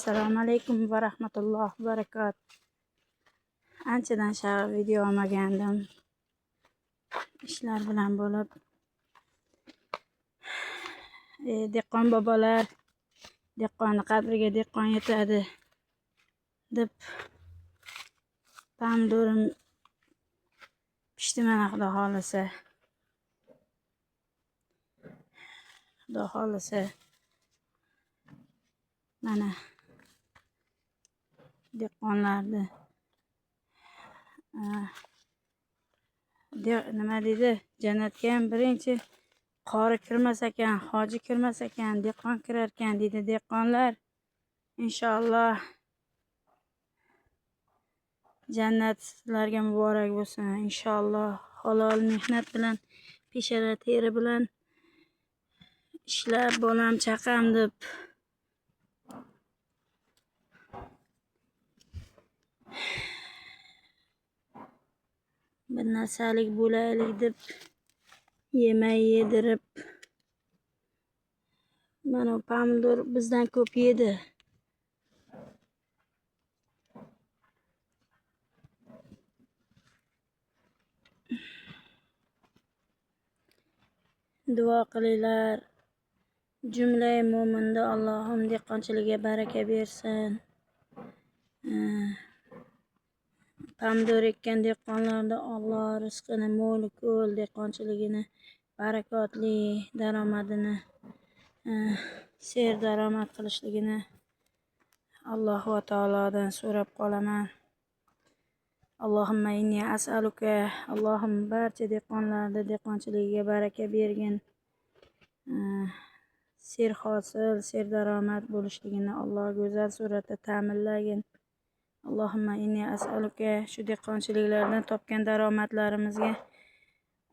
Assalomu alaykum va rahmatullohi va barakatuh. Anchadan shag'al video olmagandim. Ishlar bilan bo'lib. Dehqon bobolar, dehqonni qabriga dehqon yetadi deb pomidorim pishdi mana Xudo xolisa. Xudo xolisa. Mana dehqonlarni nima deydi, jannatga ham birinchi qori kirmas ekan, hoji kirmas ekan, dehqon kirar ekan deydi dehqonlar. Inshaalloh jannat sizlarga muborak bo'lsin. Inshaalloh halol mehnat bilan, peshona teri bilan ishlab bolam chaqam deb bir narsalik bo'laylik deb yemay yedirib mana pomidor bizdan ko'p yedi. Duo qilinglar. Jumla mo'minda Allohim dehqonchiligiga baraka bersin. Pomidor ekkan dehqonlarda Alloh rizqini mo'l ko'l, dehqonchiligini barakotli, daromadini ser daromad qilishligini Alloh va taolodan so'rab qolaman. Allohumma inni as'aluka. Allohim barcha dehqonlarda dehqonchiligiga baraka bergin. Ser hosil, ser daromad bo'lishligini Alloh go'zal suratda ta'minlagin. Allohumma inni as'aluka. Shu dehqonchiliklardan topgan daromadlarimizga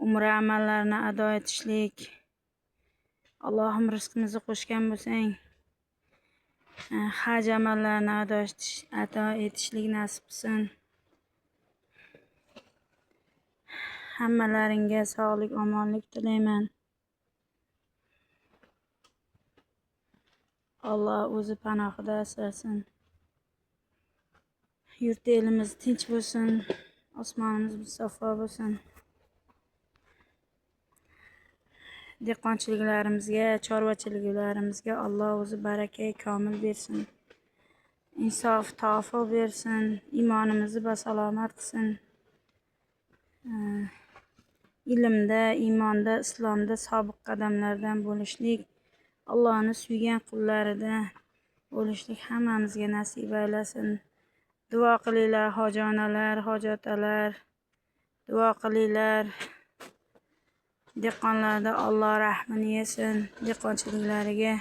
umra amallarini ado etishlik. Allohim rizqimizni qo'shgan bo'lsang, haj amallarini ado etishlik nasib qilsin. Hammalaringga sog'lik, omonlik tilayman. Alloh o'zi panohida asrasin. Yurt elimiz tinch bo'lsin, osmonimiz musaffo bo'lsin. Dehqonchiliklarimizga, chorvachiliklarimizga Alloh o'zi baraka komil bersin. Insof, tavfiq bersin. Iymonimizni basalomat qilsin. Ilmda, iymonda, islomda sobiq qadamlardan bo'lishlik, Allohni suygan qullaridan bo'lishlik hammamizga nasib aylasin. Duo qilinglar hojonalar, hojotalar. Duo qilinglar. Dehqonlarda Alloh rahmini yesin. Dehqonchiliklariga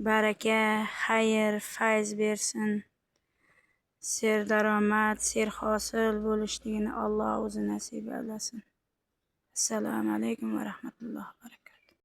baraka, xayr, fayz bersin. Ser daromad, ser hosil bo'lishligini Alloh o'zi nasib aylasin. Assalomu alaykum va rahmatullohi va barakatuh.